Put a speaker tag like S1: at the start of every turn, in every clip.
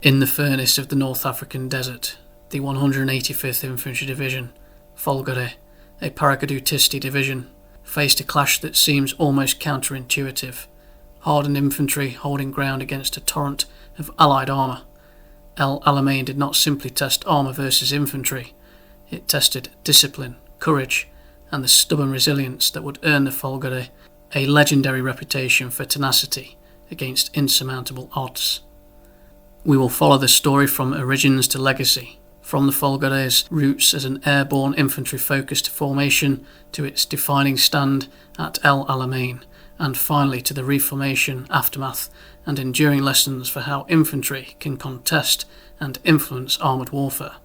S1: In the furnace of the North African desert, the 185th Infantry Division, Folgore, a paracadutisti division, faced a clash that seems almost counterintuitive. Hardened infantry holding ground against a torrent of Allied armour. Alamein did not simply test armour versus infantry, it tested discipline, courage, and the stubborn resilience that would earn the Folgore a legendary reputation for tenacity against insurmountable odds. We will follow the story from origins to legacy, from the Folgore's roots as an airborne infantry-focused formation to its defining stand at El Alamein, and finally to the Reformation aftermath and enduring lessons for how infantry can contest and influence armoured warfare.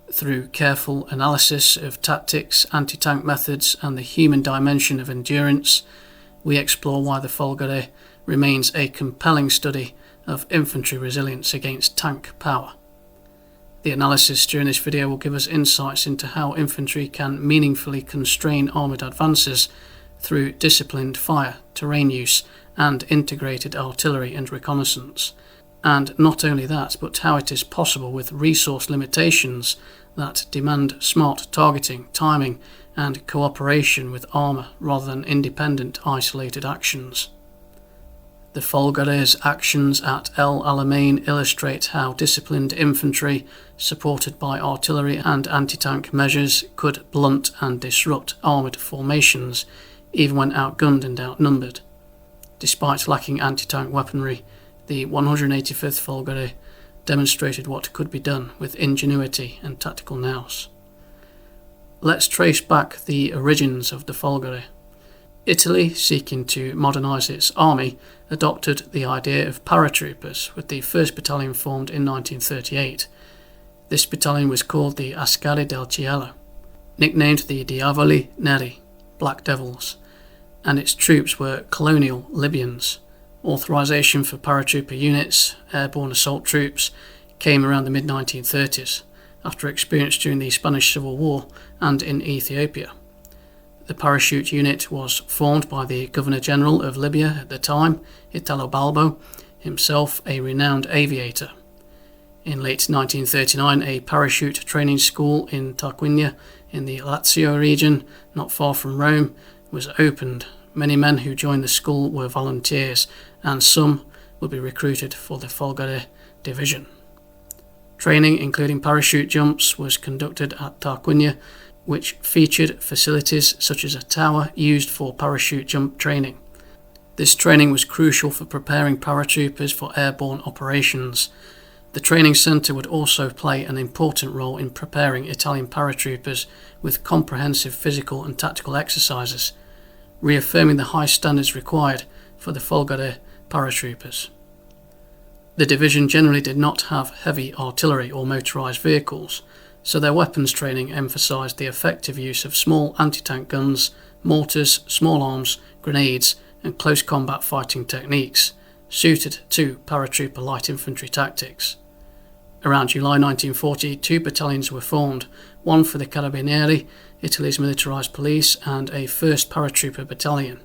S1: Through careful analysis of tactics, anti-tank methods and the human dimension of endurance, we explore why the Folgore remains a compelling study of infantry resilience against tank power. The analysis during this video will give us insights into how infantry can meaningfully constrain armoured advances through disciplined fire, terrain use, and integrated artillery and reconnaissance. And not only that, but how it is possible with resource limitations that demand smart targeting, timing, and cooperation with armour rather than independent, isolated actions. The Folgore's actions at El Alamein illustrate how disciplined infantry, supported by artillery and anti-tank measures, could blunt and disrupt armoured formations, even when outgunned and outnumbered. Despite lacking anti-tank weaponry, the 185th Folgore demonstrated what could be done with ingenuity and tactical nous. Let's trace back the origins of the Folgore. Italy, seeking to modernise its army, adopted the idea of paratroopers, with the 1st Battalion formed in 1938. This battalion was called the Ascari del Cielo, nicknamed the Diavoli Neri, Black Devils, and its troops were colonial Libyans. Authorisation for paratrooper units, airborne assault troops, came around the mid-1930s, after experience during the Spanish Civil War and in Ethiopia. The parachute unit was formed by the Governor-General of Libya at the time, Italo Balbo, himself a renowned aviator. In late 1939, a parachute training school in Tarquinia, in the Lazio region, not far from Rome, was opened. Many men who joined the school were volunteers, and some would be recruited for the Folgore division. Training, including parachute jumps, was conducted at Tarquinia, which featured facilities such as a tower used for parachute jump training. This training was crucial for preparing paratroopers for airborne operations. The training centre would also play an important role in preparing Italian paratroopers with comprehensive physical and tactical exercises, reaffirming the high standards required for the Folgore paratroopers. The division generally did not have heavy artillery or motorised vehicles, so their weapons training emphasised the effective use of small anti-tank guns, mortars, small arms, grenades, and close combat fighting techniques, suited to paratrooper light infantry tactics. Around July 1940, 2 battalions were formed, one for the Carabinieri, Italy's militarised police, and a 1st Paratrooper Battalion.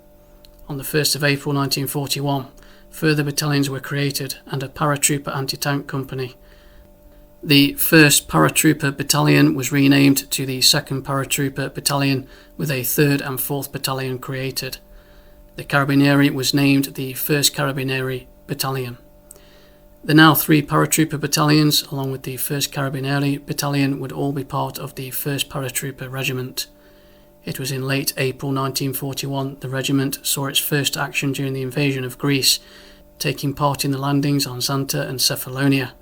S1: On the 1st of April 1941, further battalions were created and a paratrooper anti-tank company. The 1st Paratrooper Battalion was renamed to the 2nd Paratrooper Battalion, with a 3rd and 4th Battalion created. The Carabinieri was named the 1st Carabinieri Battalion. The now 3 paratrooper battalions, along with the 1st Carabinieri Battalion, would all be part of the 1st Paratrooper Regiment. It was in late April 1941 the regiment saw its first action during the invasion of Greece, taking part in the landings on Zanta and Cephalonia.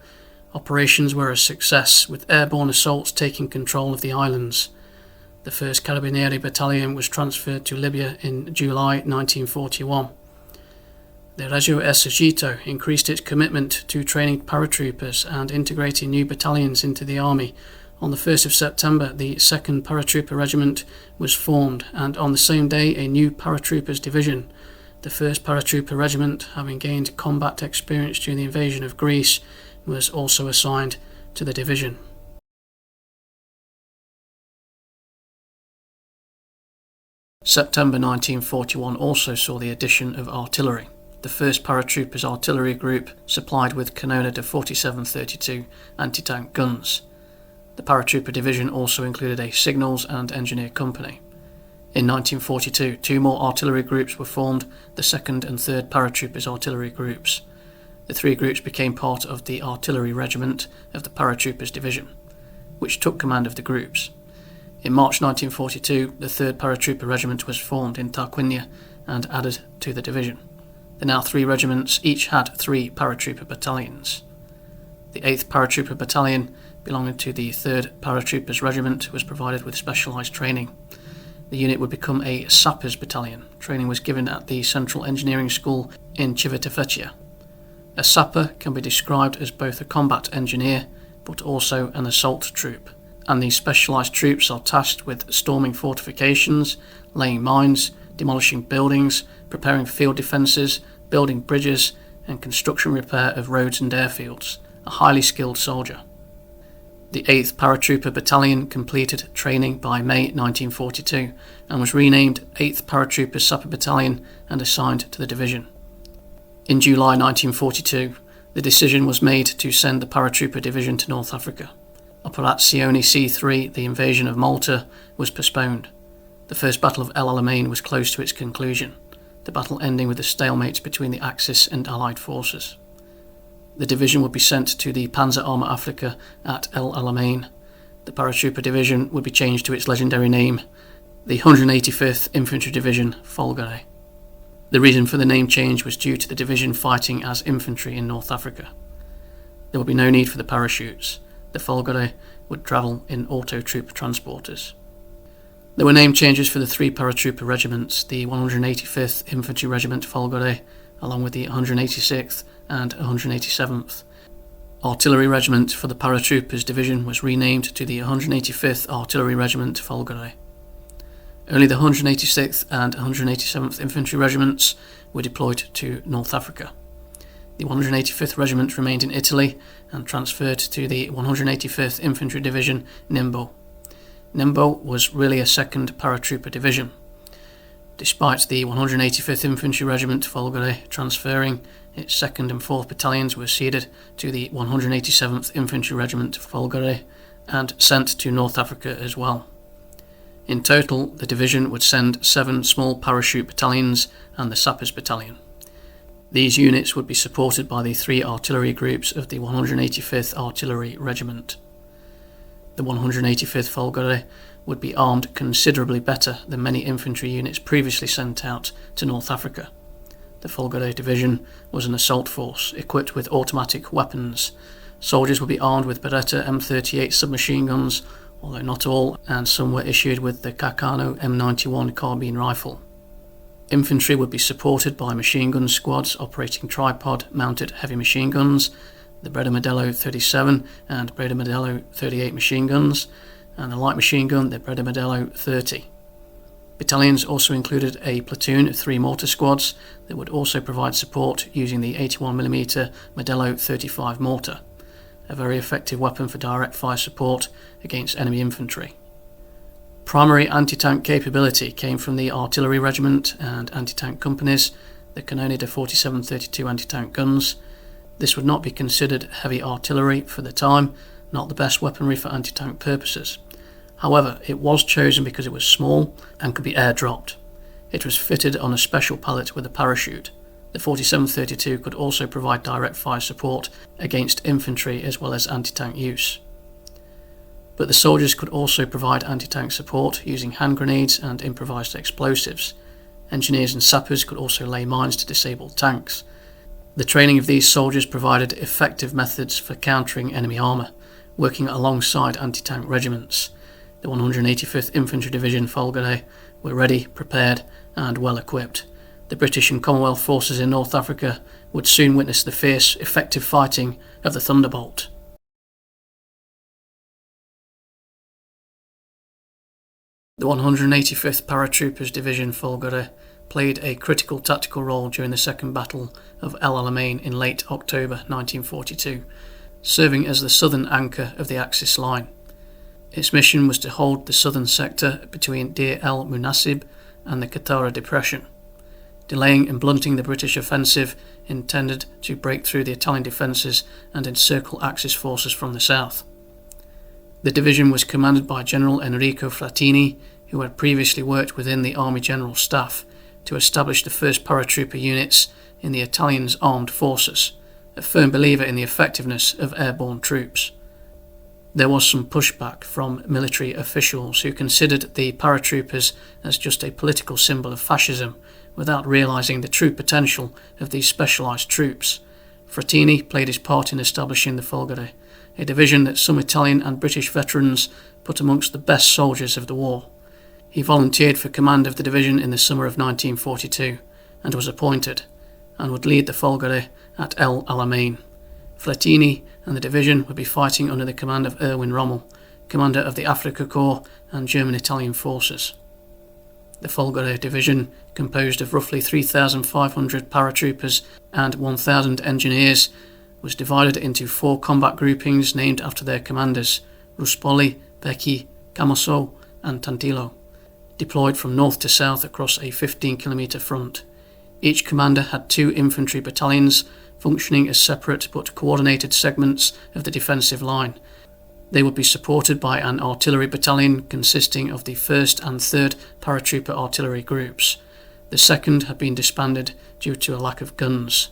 S1: Operations were a success, with airborne assaults taking control of the islands. The 1st Carabinieri Battalion was transferred to Libya in July 1941. The Regio Esercito increased its commitment to training paratroopers and integrating new battalions into the army. On the 1st of September, the 2nd Paratrooper Regiment was formed, and on the same day a new paratroopers division, the 1st Paratrooper Regiment, having gained combat experience during the invasion of Greece, was also assigned to the division. September 1941 also saw the addition of artillery. the 1st Paratroopers Artillery Group supplied with Canona de 4732 anti-tank guns. The Paratrooper Division also included a Signals and Engineer Company. In 1942, 2 more artillery groups were formed, the 2nd and 3rd Paratroopers Artillery Groups. The 3 groups became part of the Artillery Regiment of the Paratroopers Division, which took command of the groups. In March 1942, the 3rd Paratrooper Regiment was formed in Tarquinia and added to the division. The now 3 regiments each had 3 paratrooper battalions. The 8th Paratrooper Battalion, belonging to the 3rd Paratroopers Regiment, was provided with specialised training. The unit would become a Sappers Battalion. Training was given at the Central Engineering School in Civitavecchia. A sapper can be described as both a combat engineer but also an assault troop, and these specialised troops are tasked with storming fortifications, laying mines, demolishing buildings, preparing field defences, building bridges, and construction repair of roads and airfields. A highly skilled soldier. The 8th Paratrooper Battalion completed training by May 1942 and was renamed 8th Paratrooper Sapper Battalion and assigned to the division. In July 1942, the decision was made to send the Paratrooper Division to North Africa. Operazione C3, the invasion of Malta, was postponed. The First Battle of El Alamein was close to its conclusion, the battle ending with a stalemate between the Axis and Allied forces. The division would be sent to the Panzer Armour Africa at El Alamein. The Paratrooper Division would be changed to its legendary name, the 185th Infantry Division Folgore. The reason for the name change was due to the division fighting as infantry in North Africa. There would be no need for the parachutes. The Folgore would travel in auto-troop transporters. There were name changes for the 3 paratrooper regiments, the 185th Infantry Regiment Folgore, along with the 186th and 187th. Artillery Regiment for the Paratroopers Division was renamed to the 185th Artillery Regiment Folgore. Only the 186th and 187th Infantry Regiments were deployed to North Africa. The 185th Regiment remained in Italy and transferred to the 185th Infantry Division Nimbo. Nimbo was really a 2nd Paratrooper Division. Despite the 185th Infantry Regiment Folgore transferring, its 2nd and 4th Battalions were ceded to the 187th Infantry Regiment Folgore and sent to North Africa as well. In total, the division would send 7 small parachute battalions and the Sappers Battalion. These units would be supported by the 3 artillery groups of the 185th Artillery Regiment. The 185th Folgore would be armed considerably better than many infantry units previously sent out to North Africa. The Folgore Division was an assault force equipped with automatic weapons. Soldiers would be armed with Beretta M38 submachine guns, although not all, and some were issued with the Carcano M91 carbine rifle. Infantry would be supported by machine gun squads operating tripod-mounted heavy machine guns, the Breda Modello 37 and Breda Modello 38 machine guns, and the light machine gun, the Breda Modello 30. Battalions also included a platoon of 3 mortar squads that would also provide support using the 81mm Modello 35 mortar, a very effective weapon for direct fire support against enemy infantry. Primary anti-tank capability came from the Artillery Regiment and anti-tank companies, the Canone de 4732 anti-tank guns. This would not be considered heavy artillery for the time, not the best weaponry for anti-tank purposes. However, it was chosen because it was small and could be air-dropped. It was fitted on a special pallet with a parachute. The 4732 could also provide direct fire support against infantry as well as anti-tank use. But the soldiers could also provide anti-tank support using hand grenades and improvised explosives. Engineers and sappers could also lay mines to disable tanks. The training of these soldiers provided effective methods for countering enemy armour, working alongside anti-tank regiments. The 185th Infantry Division Folgore were ready, prepared and well equipped. The British and Commonwealth forces in North Africa would soon witness the fierce, effective fighting of the Thunderbolt. The 185th Paratroopers Division Folgore played a critical tactical role during the Second Battle of El Alamein in late October 1942, serving as the southern anchor of the Axis line. Its mission was to hold the southern sector between Deir el Munasib and the Qattara Depression. delaying and blunting the British offensive intended to break through the Italian defences and encircle Axis forces from the south. The division was commanded by General Enrico Frattini, who had previously worked within the Army General Staff to establish the first paratrooper units in the Italians' armed forces, a firm believer in the effectiveness of airborne troops. There was some pushback from military officials who considered the paratroopers as just a political symbol of fascism without realising the true potential of these specialised troops. Frattini played his part in establishing the Folgore, a division that some Italian and British veterans put amongst the best soldiers of the war. He volunteered for command of the division in the summer of 1942 and was appointed, and would lead the Folgore at El Alamein. Frattini and the division would be fighting under the command of Erwin Rommel, commander of the Afrika Corps and German-Italian forces. The Folgore division, composed of roughly 3,500 paratroopers and 1,000 engineers, was divided into 4 combat groupings named after their commanders, Ruspoli, Becchi, Camusso and Tantillo, deployed from north to south across a 15-kilometre front. Each commander had 2 infantry battalions, functioning as separate but coordinated segments of the defensive line. They would be supported by an artillery battalion consisting of the 1st and 3rd paratrooper artillery groups. The 2nd had been disbanded due to a lack of guns.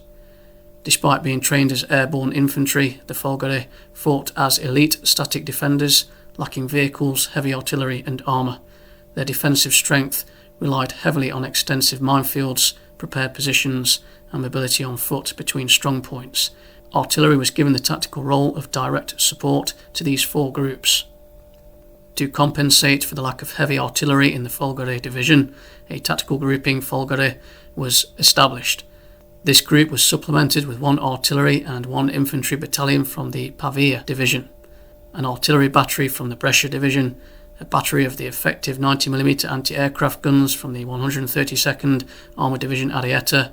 S1: Despite being trained as airborne infantry, the Folgore fought as elite static defenders, lacking vehicles, heavy artillery and armour. Their defensive strength relied heavily on extensive minefields, prepared positions and mobility on foot between strong points. Artillery was given the tactical role of direct support to these 4 groups. To compensate for the lack of heavy artillery in the Folgore division, a tactical grouping Folgore was established. This group was supplemented with 1 artillery and 1 infantry battalion from the Pavia division, an artillery battery from the Brescia division, a battery of the effective 90mm anti-aircraft guns from the 132nd Armoured Division Arietta,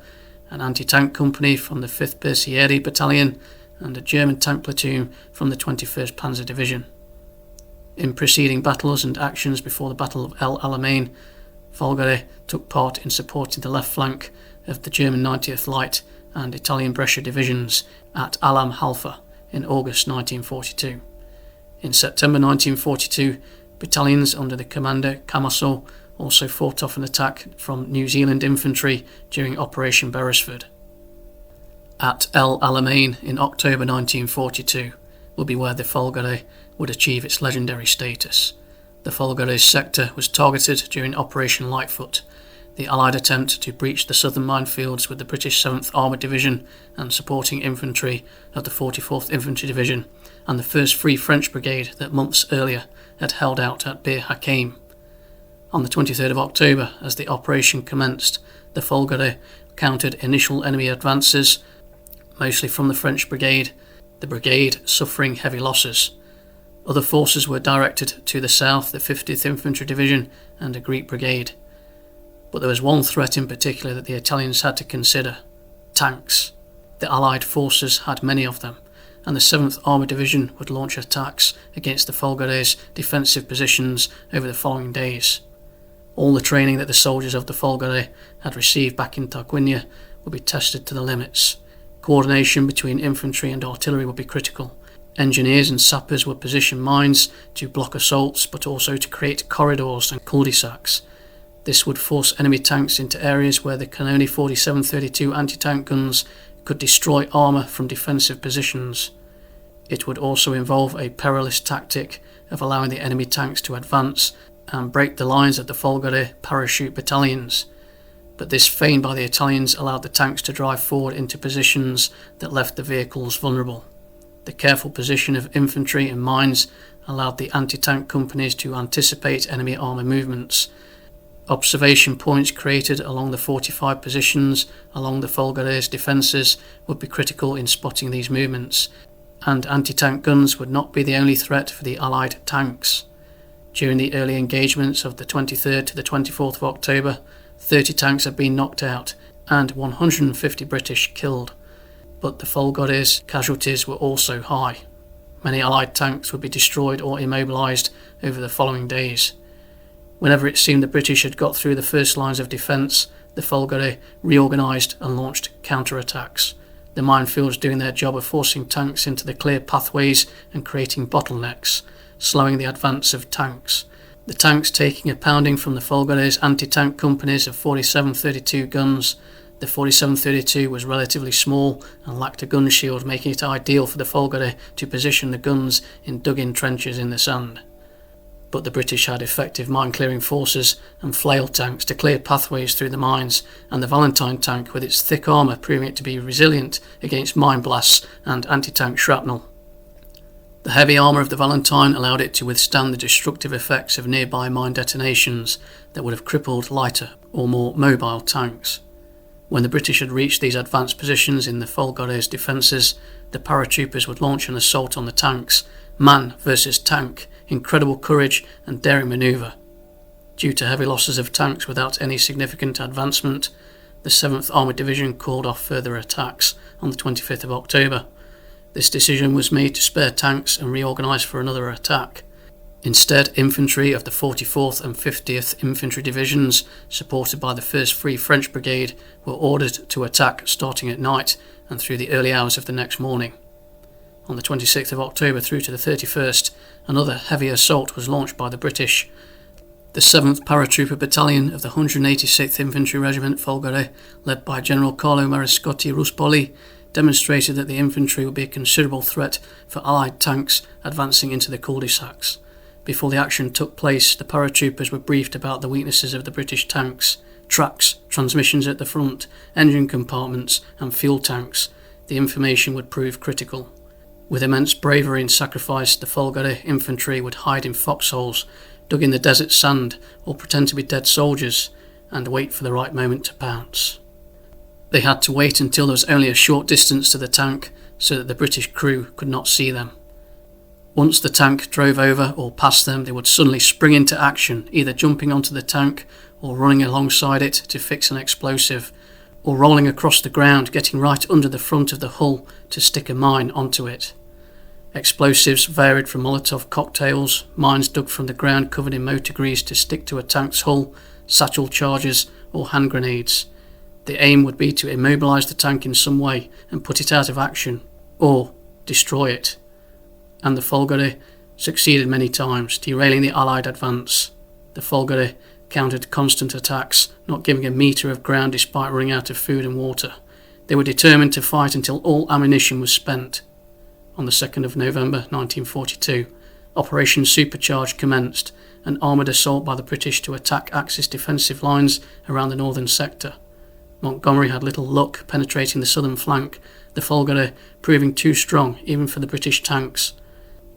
S1: an anti-tank company from the 5th Bersaglieri Battalion, and a German tank platoon from the 21st Panzer Division. In preceding battles and actions before the Battle of El Alamein, Folgore took part in supporting the left flank of the German 90th Light and Italian Brescia divisions at Alam Halfa in August 1942. In September 1942, battalions under the commander Camusso also fought off an attack from New Zealand infantry during Operation Beresford. At El Alamein in October 1942 will be where the Folgore would achieve its legendary status. The Folgore's sector was targeted during Operation Lightfoot, the Allied attempt to breach the southern minefields with the British 7th Armoured Division and supporting infantry of the 44th Infantry Division and the 1st Free French Brigade that months earlier had held out at Bir Hakeim. On the 23rd of October, as the operation commenced, the Folgore countered initial enemy advances, mostly from the French Brigade, the brigade suffering heavy losses. Other forces were directed to the south, the 50th Infantry Division and a Greek brigade. But there was one threat in particular that the Italians had to consider: tanks. The Allied forces had many of them, and the 7th Armoured Division would launch attacks against the Folgore's defensive positions over the following days. All the training that the soldiers of the Folgore had received back in Tarquinia would be tested to the limits. Coordination between infantry and artillery would be critical. Engineers and sappers would position mines to block assaults, but also to create corridors and cul-de-sacs. This would force enemy tanks into areas where the Cannoni 47-32 anti-tank guns could destroy armour from defensive positions. It would also involve a perilous tactic of allowing the enemy tanks to advance and break the lines of the Folgore parachute battalions. But this, feigned by the Italians, allowed the tanks to drive forward into positions that left the vehicles vulnerable. The careful position of infantry and mines allowed the anti-tank companies to anticipate enemy armour movements. Observation points created along the fortified positions along the Folgore's defences would be critical in spotting these movements, and anti-tank guns would not be the only threat for the Allied tanks. During the early engagements of the 23rd to the 24th of October, 30 tanks had been knocked out and 150 British killed, but the Folgore's casualties were also high. Many Allied tanks would be destroyed or immobilised over the following days. Whenever it seemed the British had got through the first lines of defence, the Folgore reorganised and launched counterattacks, the minefields doing their job of forcing tanks into the clear pathways and creating bottlenecks, slowing the advance of tanks. The tanks taking a pounding from the Folgore's anti-tank companies of 47-32 guns. The 47-32 was relatively small and lacked a gun shield, making it ideal for the Folgore to position the guns in dug-in trenches in the sand. But the British had effective mine-clearing forces and flail tanks to clear pathways through the mines, and the Valentine tank with its thick armour proving it to be resilient against mine blasts and anti-tank shrapnel. The heavy armour of the Valentine allowed it to withstand the destructive effects of nearby mine detonations that would have crippled lighter or more mobile tanks. When the British had reached these advanced positions in the Folgore's defences, the paratroopers would launch an assault on the tanks, man versus tank, incredible courage and daring manoeuvre. Due to heavy losses of tanks without any significant advancement, the 7th Armoured Division called off further attacks on the 25th of October. This decision was made to spare tanks and reorganise for another attack. Instead, infantry of the 44th and 50th Infantry Divisions, supported by the 1st Free French Brigade, were ordered to attack starting at night and through the early hours of the next morning. On the 26th of October through to the 31st, another heavy assault was launched by the British. The 7th Paratrooper Battalion of the 186th Infantry Regiment Folgore, led by General Carlo Mariscotti Ruspoli, demonstrated that the infantry would be a considerable threat for Allied tanks advancing into the cul-de-sacs. Before the action took place, the paratroopers were briefed about the weaknesses of the British tanks, tracks, transmissions at the front, engine compartments and fuel tanks. The information would prove critical. With immense bravery and sacrifice, the Folgore infantry would hide in foxholes, dug in the desert sand, or pretend to be dead soldiers, and wait for the right moment to pounce. They had to wait until there was only a short distance to the tank, so that the British crew could not see them. Once the tank drove over or past them, they would suddenly spring into action, either jumping onto the tank or running alongside it to fix an explosive, or rolling across the ground, getting right under the front of the hull to stick a mine onto it. Explosives varied from Molotov cocktails, mines dug from the ground covered in motor grease to stick to a tank's hull, satchel charges or hand grenades. The aim would be to immobilise the tank in some way and put it out of action, or destroy it. And the Folgore succeeded many times, derailing the Allied advance. The Folgore countered constant attacks, not giving a metre of ground despite running out of food and water. They were determined to fight until all ammunition was spent. On the 2nd of November 1942, Operation Supercharge commenced, an armoured assault by the British to attack Axis defensive lines around the northern sector. Montgomery had little luck penetrating the southern flank, the Folgore proving too strong even for the British tanks.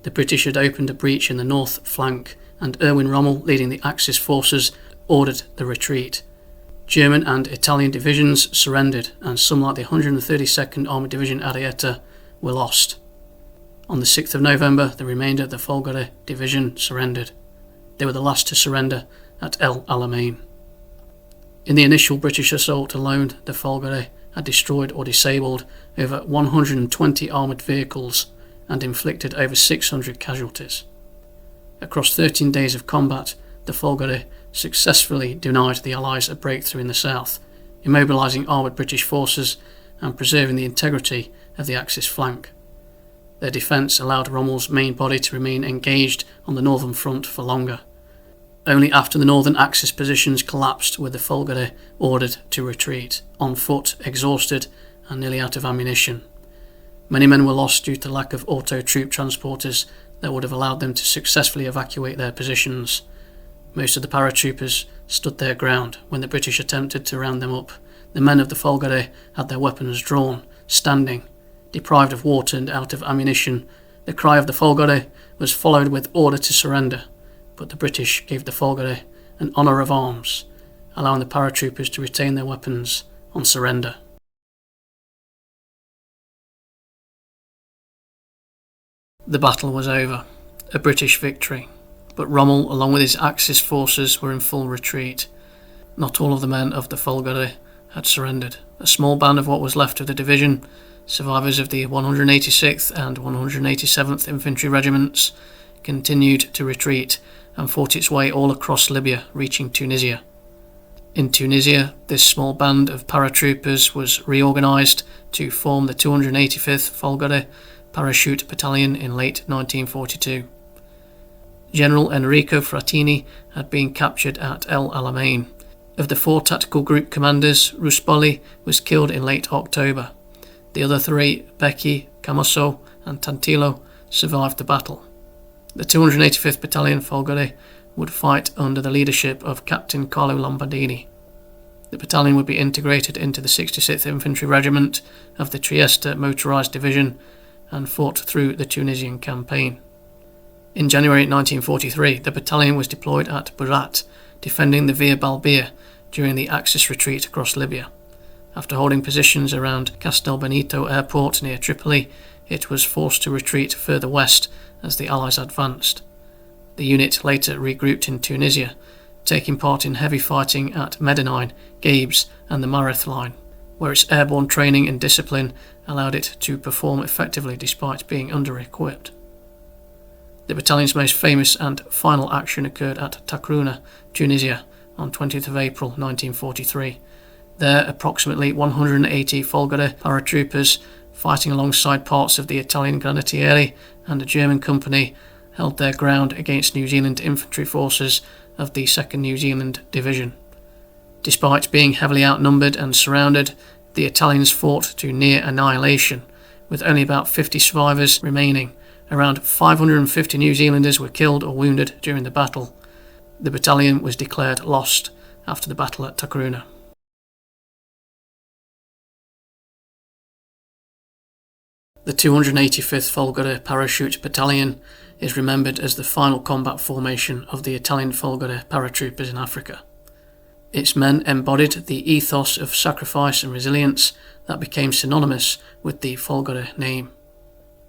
S1: The British had opened a breach in the north flank, and Erwin Rommel, leading the Axis forces, ordered the retreat. German and Italian divisions surrendered, and some like the 132nd Armoured Division Arietta were lost. On the 6th of November, the remainder of the Folgore Division surrendered. They were the last to surrender at El Alamein. In the initial British assault alone, the Folgore had destroyed or disabled over 120 armoured vehicles and inflicted over 600 casualties. Across 13 days of combat, the Folgore successfully denied the Allies a breakthrough in the south, immobilising armoured British forces and preserving the integrity of the Axis flank. Their defence allowed Rommel's main body to remain engaged on the northern front for longer. Only after the northern Axis positions collapsed were the Folgore ordered to retreat, on foot, exhausted and nearly out of ammunition. Many men were lost due to lack of auto troop transporters that would have allowed them to successfully evacuate their positions. Most of the paratroopers stood their ground when the British attempted to round them up. The men of the Folgore had their weapons drawn, standing, deprived of water and out of ammunition. The cry of the Folgore was followed with order to surrender, but the British gave the Folgore an honour of arms, allowing the paratroopers to retain their weapons on surrender. The battle was over, a British victory, but Rommel, along with his Axis forces, were in full retreat. Not all of the men of the Folgore had surrendered. A small band of what was left of the division, survivors of the 186th and 187th Infantry Regiments, continued to retreat and fought its way all across Libya, reaching Tunisia. In Tunisia, this small band of paratroopers was reorganised to form the 285th Folgore Parachute Battalion in late 1942. General Enrico Frattini had been captured at El Alamein. Of the 4 tactical group commanders, Ruspoli was killed in late October. The other 3, Becchi, Camusso and Tantillo, survived the battle. The 285th Battalion Folgore would fight under the leadership of Captain Carlo Lombardini. The battalion would be integrated into the 66th Infantry Regiment of the Trieste Motorised Division and fought through the Tunisian campaign. In January 1943, the battalion was deployed at Burat, defending the Via Balbia during the Axis retreat across Libya. After holding positions around Castelbenito Airport near Tripoli, it was forced to retreat further west as the Allies advanced. The unit later regrouped in Tunisia, taking part in heavy fighting at Medinine, Gabes and the Mareth Line, where its airborne training and discipline allowed it to perform effectively despite being under-equipped. The battalion's most famous and final action occurred at Takruna, Tunisia, on 20th of April 1943. There, approximately 180 Folgore paratroopers, fighting alongside parts of the Italian Granatieri and a German company, held their ground against New Zealand infantry forces of the 2nd New Zealand Division. Despite being heavily outnumbered and surrounded, the Italians fought to near annihilation, with only about 50 survivors remaining. Around 550 New Zealanders were killed or wounded during the battle. The battalion was declared lost after the battle at Takruna. The 285th Folgore Parachute Battalion is remembered as the final combat formation of the Italian Folgore paratroopers in Africa. Its men embodied the ethos of sacrifice and resilience that became synonymous with the Folgore name.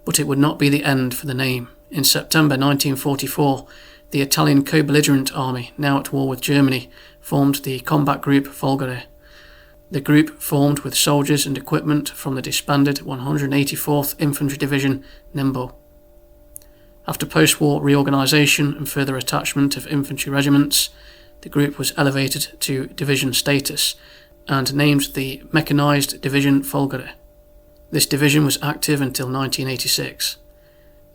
S1: But it would not be the end for the name. In September 1944, the Italian co-belligerent army, now at war with Germany, formed the combat group Folgore. The group formed with soldiers and equipment from the disbanded 184th Infantry Division, Nembo. After post-war reorganisation and further attachment of infantry regiments, the group was elevated to division status and named the Mechanised Division Folgore. This division was active until 1986.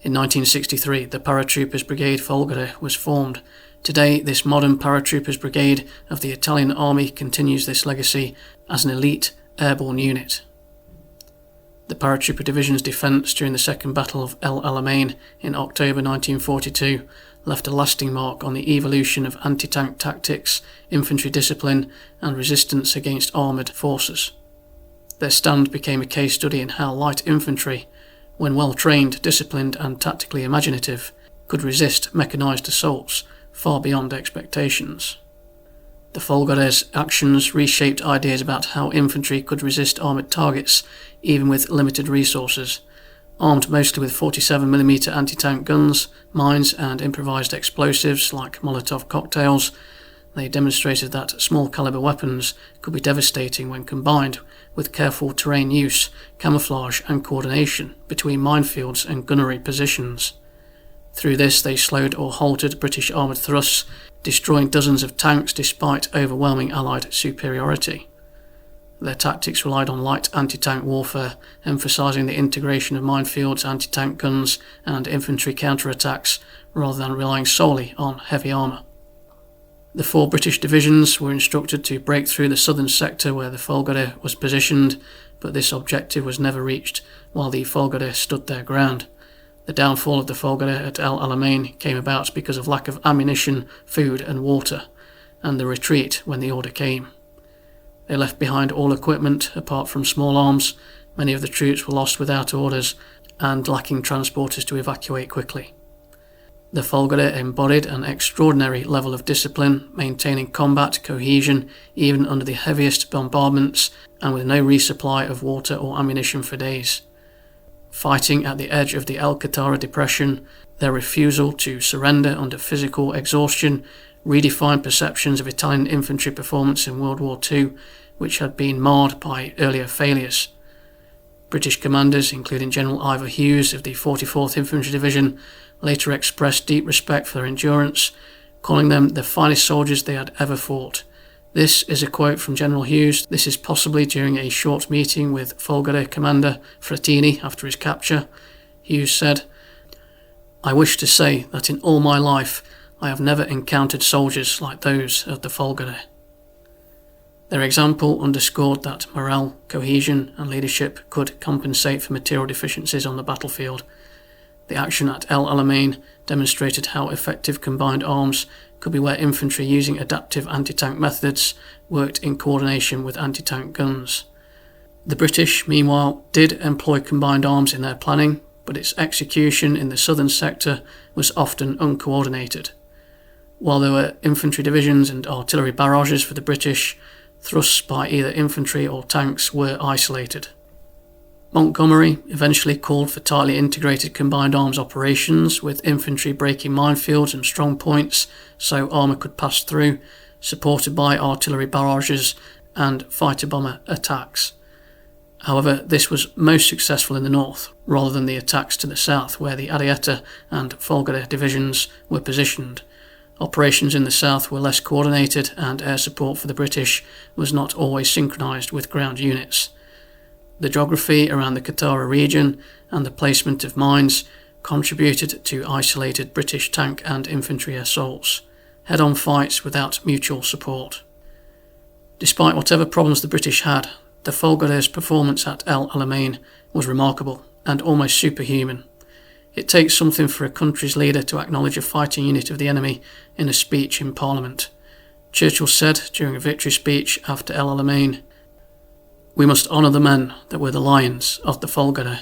S1: In 1963, the Paratroopers Brigade Folgore was formed. Today, this modern Paratroopers Brigade of the Italian Army continues this legacy as an elite airborne unit. The Paratrooper Division's defence during the Second Battle of El Alamein in October 1942 left a lasting mark on the evolution of anti-tank tactics, infantry discipline and resistance against armoured forces. Their stand became a case study in how light infantry, when well trained, disciplined and tactically imaginative, could resist mechanised assaults far beyond expectations. The Folgore's actions reshaped ideas about how infantry could resist armoured targets, even with limited resources. Armed mostly with 47mm anti-tank guns, mines and improvised explosives like Molotov cocktails, they demonstrated that small caliber weapons could be devastating when combined with careful terrain use, camouflage and coordination between minefields and gunnery positions. Through this they slowed or halted British armoured thrusts, destroying dozens of tanks despite overwhelming Allied superiority. Their tactics relied on light anti-tank warfare, emphasising the integration of minefields, anti-tank guns and infantry counterattacks rather than relying solely on heavy armour. The 4 British divisions were instructed to break through the southern sector where the Folgore was positioned, but this objective was never reached while the Folgore stood their ground. The downfall of the Folgore at El Alamein came about because of lack of ammunition, food and water, and the retreat when the order came. They left behind all equipment apart from small arms. Many of the troops were lost without orders and lacking transporters to evacuate quickly. The Folgore embodied an extraordinary level of discipline, maintaining combat cohesion even under the heaviest bombardments and with no resupply of water or ammunition for days. Fighting at the edge of the El Qatara Depression, their refusal to surrender under physical exhaustion redefined perceptions of Italian infantry performance in World War II, which had been marred by earlier failures. British commanders, including General Ivor Hughes of the 44th Infantry Division, later expressed deep respect for their endurance, calling them the finest soldiers they had ever fought. This is a quote from General Hughes. This is possibly during a short meeting with Folgore commander Frattini after his capture. Hughes said, "I wish to say that in all my life I have never encountered soldiers like those of the Folgore." Their example underscored that morale, cohesion and leadership could compensate for material deficiencies on the battlefield. The action at El Alamein demonstrated how effective combined arms could be where infantry using adaptive anti-tank methods worked in coordination with anti-tank guns. The British, meanwhile, did employ combined arms in their planning, but its execution in the southern sector was often uncoordinated. While there were infantry divisions and artillery barrages for the British, thrusts by either infantry or tanks were isolated. Montgomery eventually called for tightly integrated combined arms operations, with infantry breaking minefields and strong points so armour could pass through, supported by artillery barrages and fighter-bomber attacks. However, this was most successful in the north, rather than the attacks to the south, where the Ariete and Folgore divisions were positioned. Operations in the south were less coordinated, and air support for the British was not always synchronised with ground units. The geography around the Folgore region and the placement of mines contributed to isolated British tank and infantry assaults, head-on fights without mutual support. Despite whatever problems the British had, the Folgore's performance at El Alamein was remarkable and almost superhuman. It takes something for a country's leader to acknowledge a fighting unit of the enemy in a speech in Parliament. Churchill said during a victory speech after El Alamein, "We must honour the men that were the lions of the Folgore."